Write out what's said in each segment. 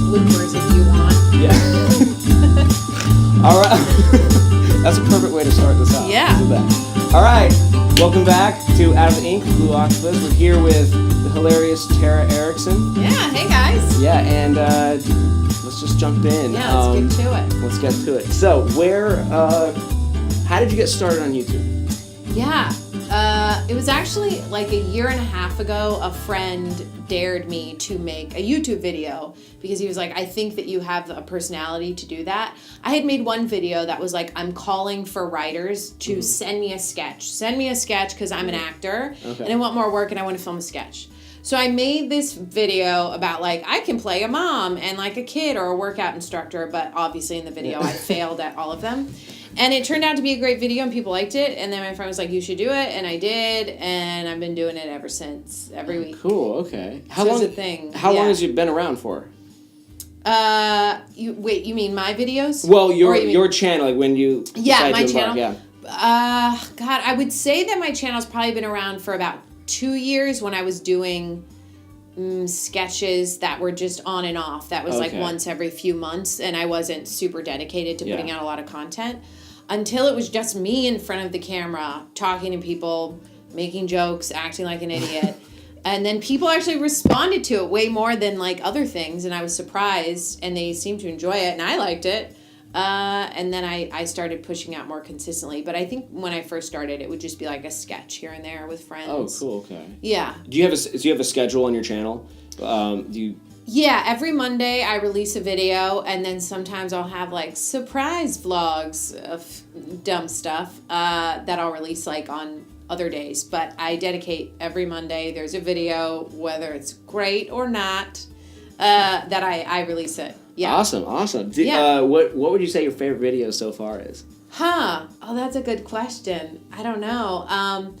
bloopers if you want. Yeah. All right. That's a perfect way to start this out. Yeah. All right. Welcome back to Out of the Ink, Blue Octopus. We're here with the hilarious Tara Erickson. Yeah. Hey guys. Yeah, and let's just jump in. Yeah. Let's get to it. Let's get to it. So, how did you get started on YouTube? Yeah. It was actually like a year and a half ago, a friend dared me to make a YouTube video because he was like, I think that you have a personality to do that. I had made one video that was like, I'm calling for writers to send me a sketch. Send me a sketch because I'm an actor and I want more work and I want to film a sketch. So I made this video about like, I can play a mom and like a kid or a workout instructor, but obviously in the video I failed at all of them. And it turned out to be a great video and people liked it. And then my friend was like, you should do it. And I did. And I've been doing it ever since, every week. Cool, okay. How long? It's a thing. How long has you been around for? You mean my videos? Well, your channel, like when you my channel. Yeah. God, I would say that my channel's probably been around for about 2 years when I was doing sketches that were just on and off. That was like once every few months, and I wasn't super dedicated to putting out a lot of content until it was just me in front of the camera talking to people, making jokes, acting like an idiot. And then people actually responded to it way more than like other things, and I was surprised, and they seemed to enjoy it, and I liked it. And then I started pushing out more consistently. But I think when I first started, it would just be like a sketch here and there with friends. Oh, cool. Okay. Yeah. Do you have a schedule on your channel? Yeah, every Monday I release a video, and then sometimes I'll have like surprise vlogs of dumb stuff that I'll release like on other days. But I dedicate every Monday. There's a video, whether it's great or not, that I release it. Yeah. Awesome. What would you say your favorite video so far is? Oh, that's a good question. I don't know.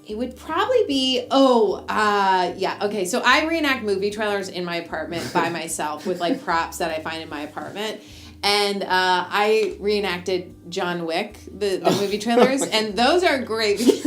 It would probably be, so I reenact movie trailers in my apartment by myself with like props that I find in my apartment. And I reenacted John Wick, the movie trailers, and those are great because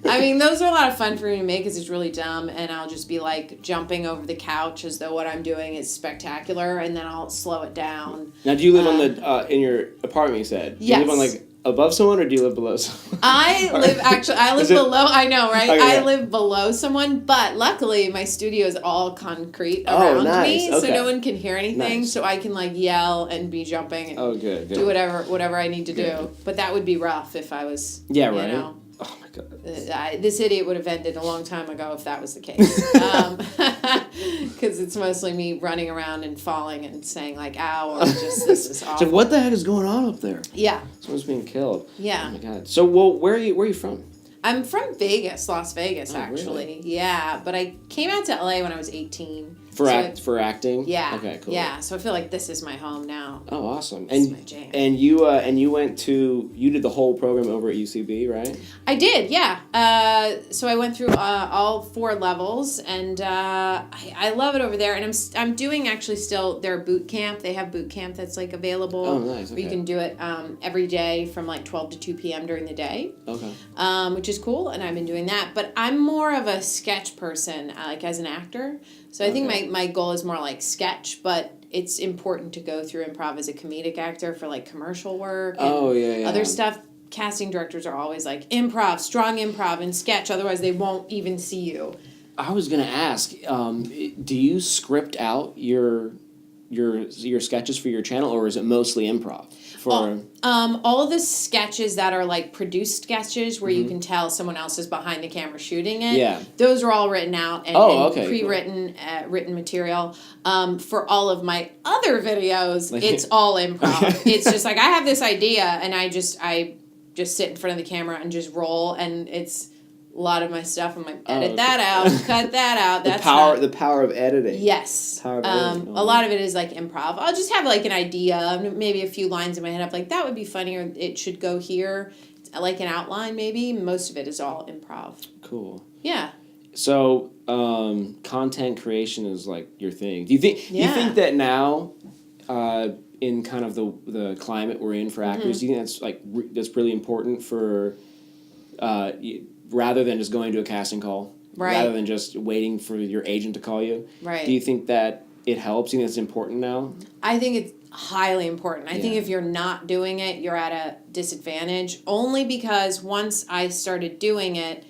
those are a lot of fun for me to make because it's really dumb, and I'll just be like jumping over the couch as though what I'm doing is spectacular, and then I'll slow it down. Now, do you live in your apartment, you said? Do you live on like above someone, or do you live below someone? I live below, I know, right? Okay, I live below someone, but luckily my studio is all concrete around me, so no one can hear anything, so I can like yell and be jumping and do whatever I need to do. But that would be rough if I was, you know. Oh my God. This idiot would have ended a long time ago if that was the case. Because it's mostly me running around and falling and saying like, ow, or just this is awful. So what the heck is going on up there? Yeah. Someone's being killed. Yeah. Oh my God. So where are you from? I'm from Las Vegas, actually. Really? Yeah, but I came out to LA when I was 18. For acting? Yeah. Okay, cool. Yeah, so I feel like this is my home now. Oh, awesome. This is my jam. And you did the whole program over at UCB, right? I did, yeah. So I went through all 4 levels, and I love it over there. And I'm doing actually still their boot camp. They have boot camp that's like available. Oh, nice. Okay. Where you can do it every day from like 12 to 2 p.m. during the day. Okay. Which is cool, and I've been doing that. But I'm more of a sketch person, like as an actor. So I think my goal is more like sketch, but it's important to go through improv as a comedic actor for like commercial work and other stuff. Casting directors are always like improv, strong improv, and sketch. Otherwise, they won't even see you. I was gonna ask, do you script out your sketches for your channel, or is it mostly improv? All of the sketches that are like produced sketches where you can tell someone else is behind the camera shooting it, those are all written out and pre-written written material. For all of my other videos, it's all improv. It's just like I have this idea and I just sit in front of the camera and just roll, and it's a lot of my stuff. I'm like, edit that out, cut that out. That's the power of editing. Yes. Power of editing. A lot of it is like improv. I'll just have like an idea, maybe a few lines in my head. I'm like, that would be funny, or it should go here, like an outline maybe. Most of it is all improv. Cool. Yeah. So, content creation is like your thing. Do you think that now, in kind of the climate we're in for actors, do you think that's that's really important for, rather than just going to a casting call, rather than just waiting for your agent to call you? Right. Do you think that it helps? You think it's important now? I think it's highly important. I think if you're not doing it, you're at a disadvantage, only because once I started doing it,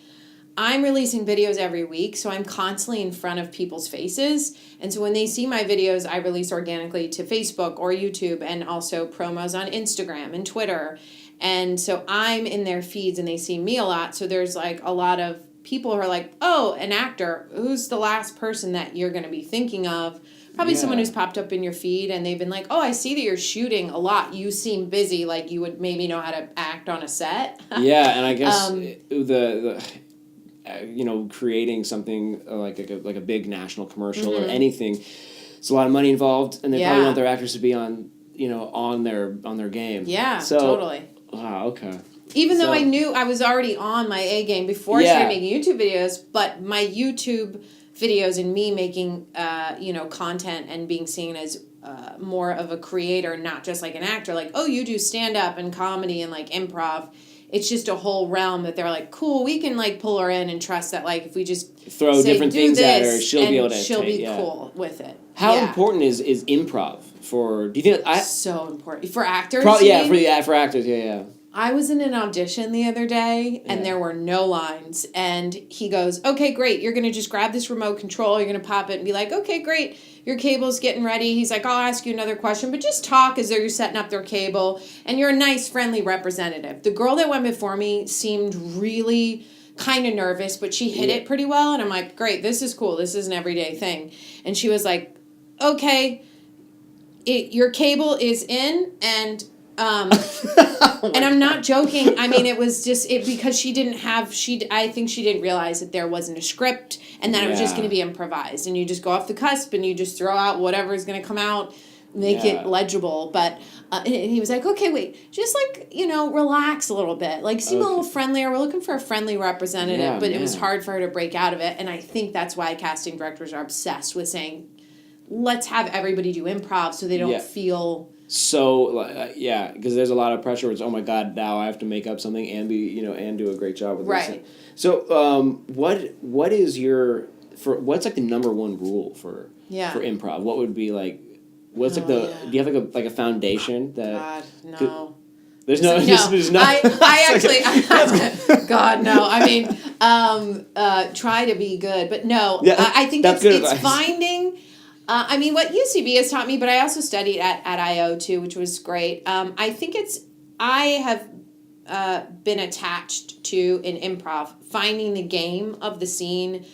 I'm releasing videos every week, so I'm constantly in front of people's faces. And so when they see my videos, I release organically to Facebook or YouTube, and also promos on Instagram and Twitter. And so I'm in their feeds and they see me a lot. So there's like a lot of people who are like, oh, an actor, who's the last person that you're going to be thinking of? Probably someone who's popped up in your feed and they've been like, oh, I see that you're shooting a lot. You seem busy, like you would maybe know how to act on a set. Yeah, and I guess the creating something like a big national commercial or anything, it's a lot of money involved, and they probably want their actors to be on their game. Yeah, so, totally. Wow, okay. Even though I knew I was already on my A game before I started making YouTube videos, but my YouTube videos and me making content and being seen as more of a creator, not just like an actor, like, oh, you do stand-up and comedy and like improv. It's just a whole realm that they're like, cool, we can like pull her in and trust that like if we just throw different things at her, she'll be able to she'll be cool with it. How important is improv for? Do you think so important for actors? For actors, yeah. I was in an audition the other day, and there were no lines, and he goes, okay, great, you're going to just grab this remote control, you're going to pop it and be like, okay, great, your cable's getting ready. He's like, I'll ask you another question, but just talk as though you're setting up their cable, and you're a nice, friendly representative. The girl that went before me seemed really kind of nervous, but she hit it pretty well, and I'm like, great, this is cool, this is an everyday thing. And she was like, okay, your cable is in, and... and I'm not joking. I mean, it was just because I think she didn't realize that there wasn't a script and that it was just going to be improvised, and you just go off the cusp and you just throw out whatever is going to come out, make it legible. But and he was like, okay, wait, just like, relax a little bit, like seem a little friendlier. We're looking for a friendly representative, but it was hard for her to break out of it. And I think that's why casting directors are obsessed with saying, let's have everybody do improv so they don't feel... So, because there's a lot of pressure. It's, oh my God, now I have to make up something and be, and do a great job with this. Right. So, what is what's like the number one rule for improv? What would be like, what's do you have like a foundation that? God, no. There's no. I actually, God, no. I mean, try to be good, but no. Yeah, I think it's finding. I mean, what UCB has taught me, but I also studied at IO too, which was great. I think I have been attached to in improv, finding the game of the scene,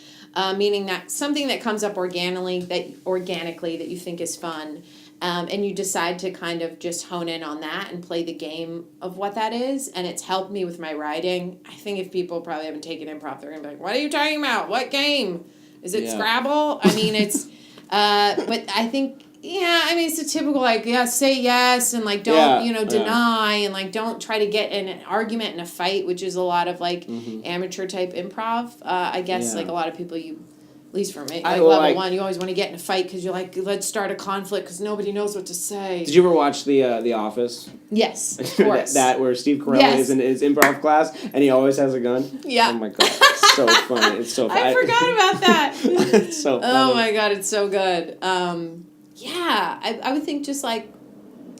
meaning that something that comes up organically that you think is fun, and you decide to kind of just hone in on that and play the game of what that is. And it's helped me with my writing. I think if people probably haven't taken improv, they're going to be like, what are you talking about? What game? Is it Scrabble? I mean, it's... but I think, it's a typical, say yes and, don't, deny and, don't try to get in an argument and a fight, which is a lot of, amateur type improv. I guess, a lot of people at least for me, level one, you always want to get in a fight because you're like, let's start a conflict because nobody knows what to say. Did you ever watch The Office? Yes, of course. that where Steve Carell is in his improv class and he always has a gun? Yeah. Oh my God, it's so funny. It's so funny. I forgot about that. It's so funny. Oh my God, it's so good. I would think just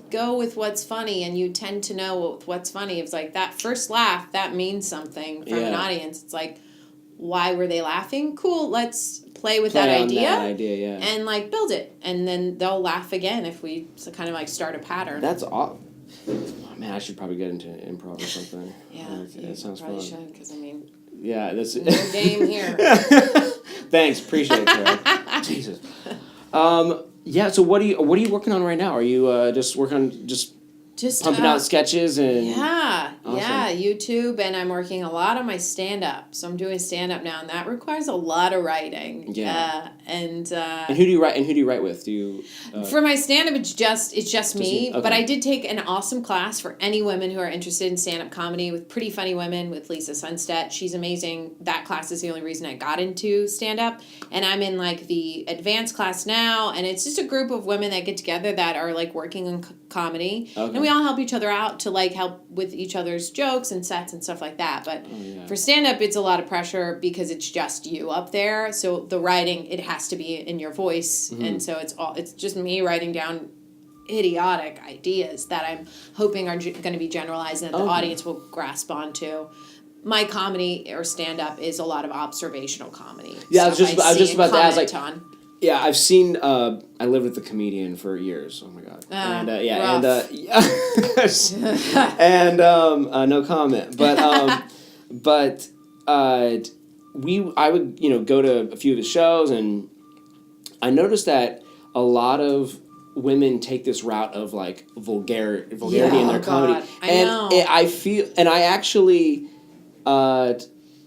go with what's funny, and you tend to know what's funny. It's like that first laugh, that means something from an audience. It's like, why were they laughing? Cool, let's play with that idea. And build it. And then they'll laugh again if we kind of start a pattern. That's awesome. Oh, man, I should probably get into improv or something. Yeah, it sounds fun. Should, because that's no game here. Thanks, appreciate it, Tara. Jesus. So what are you working on right now? Are you just working on just pumping out sketches and YouTube, and I'm working a lot on my stand-up. So I'm doing stand-up now, and that requires a lot of writing. Yeah. And who do you write? And who do you write with? Do you for my stand-up? It's just me. Okay. But I did take an awesome class for any women who are interested in stand-up comedy with Pretty Funny Women with Lisa Sunstedt. She's amazing. That class is the only reason I got into stand-up, and I'm in the advanced class now, and it's just a group of women that get together that are working on comedy, and we all help each other out to help with each other's jokes jokes and sets and stuff like that. But for stand-up, it's a lot of pressure because it's just you up there. So the writing, it has to be in your voice. And so it's just me writing down idiotic ideas that I'm hoping are going to be generalized and that the audience will grasp onto. My comedy or stand-up is a lot of observational comedy. Yeah, I was just about to ask, like, on. Yeah, I've seen. I lived with a comedian for years. Oh my god. And no comment. But I would go to a few of the shows, and I noticed that a lot of women take this route of like vulgarity in their comedy, I feel, and I actually.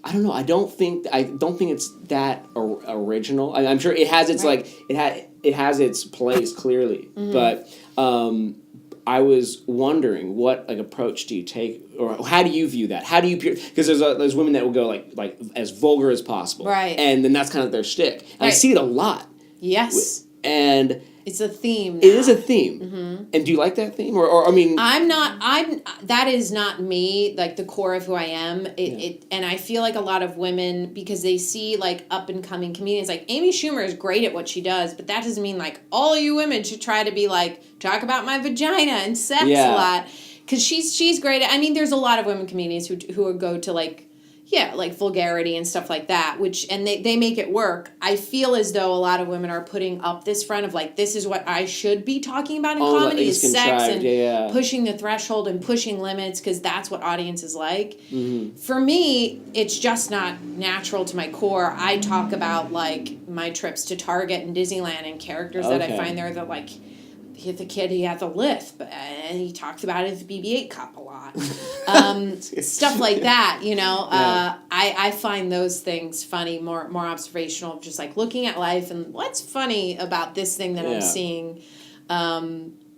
I don't know. I don't think it's that original. I'm sure it has its it has its place clearly, but I was wondering what approach do you take, or how do you view that? How do you, because there's women that will go like as vulgar as possible, right? And then that's kind of their shtick. And I see it a lot. Yes, and. It's a theme now. It is a theme. And do you like that theme? Or I mean... that is not me, like the core of who I am. And I feel like a lot of women, because they see like up and coming comedians, like Amy Schumer is great at what she does, but that doesn't mean like all you women should try to be like, talk about my vagina and sex a lot. Because she's great. I mean, there's a lot of women comedians who would go to like vulgarity and stuff like that, and they make it work. I feel as though a lot of women are putting up this front of like, this is what I should be talking about in comedy, is sex and pushing the threshold and pushing limits, because that's what audiences like. For me, it's just not natural to my core. I talk about like my trips to Target and Disneyland and characters that I find there that like, the kid, he had the lisp, and he talks about his BB-8 cup a lot. Stuff like that, I find those things funny, more observational, just like looking at life and what's funny about this thing that I'm seeing.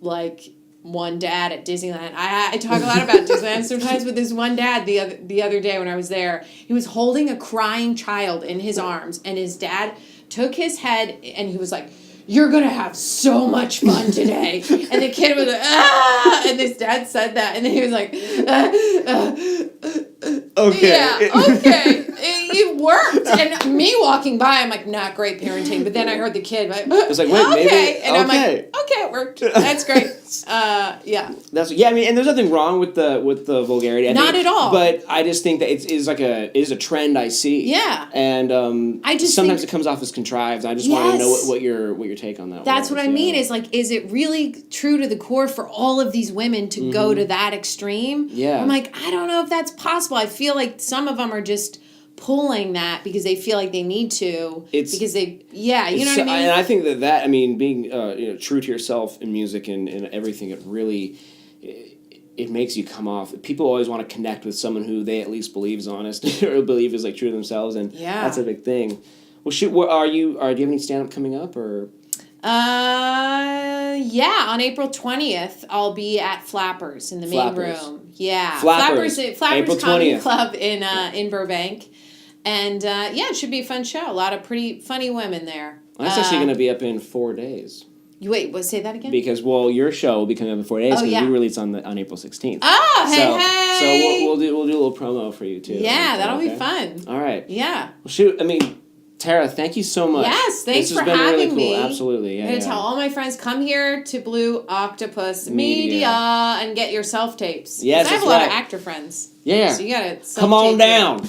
Like one dad at Disneyland. I talk a lot about Disneyland sometimes with this one dad the other day when I was there. He was holding a crying child in his arms, and his dad took his head and he was like, "You're going to have so much fun today." And the kid was like, "Ah!" And his dad said that. And then he was like, okay. Yeah, okay. It worked. And me walking by, I'm like, not great parenting. But then I heard the kid, like, it's like, wait, okay. Maybe, and I'm like, okay, it worked. That's great. Yeah. I mean, and there's nothing wrong with the vulgarity. Not at all. But I just think that it is a trend I see. Yeah. And I just sometimes it comes off as contrived. I just want to know what your take on that. That's what I mean. Is like, is it really true to the core for all of these women to go to that extreme? Yeah. I'm like, I don't know if that's possible. I feel like some of them are just pulling that because they feel like they need to. You know what I mean? And I think that being true to yourself in music and everything, it really it makes you come off. People always want to connect with someone who they at least believe is honest or believe is like true to themselves, and that's a big thing. Well, shoot, do you have any stand up coming up or? On April 20th, I'll be at Flappers in the main room. Yeah. Flappers April Comedy Club in Burbank. And, it should be a fun show. A lot of pretty funny women there. Well, that's actually going to be up in 4 days. Wait, say that again? Because, your show will be coming up in 4 days because we release on April 16th. Oh, hey! So we'll do a little promo for you, too. Yeah, that'll be fun. All right. Yeah. Well, shoot, I mean... Tara, thank you so much. Yes, thanks for having me. Absolutely. I'm going to tell all my friends, come here to Blue Octopus Media and get your self-tapes. Yes, I have a lot of actor friends. Yeah. So you got to come on down.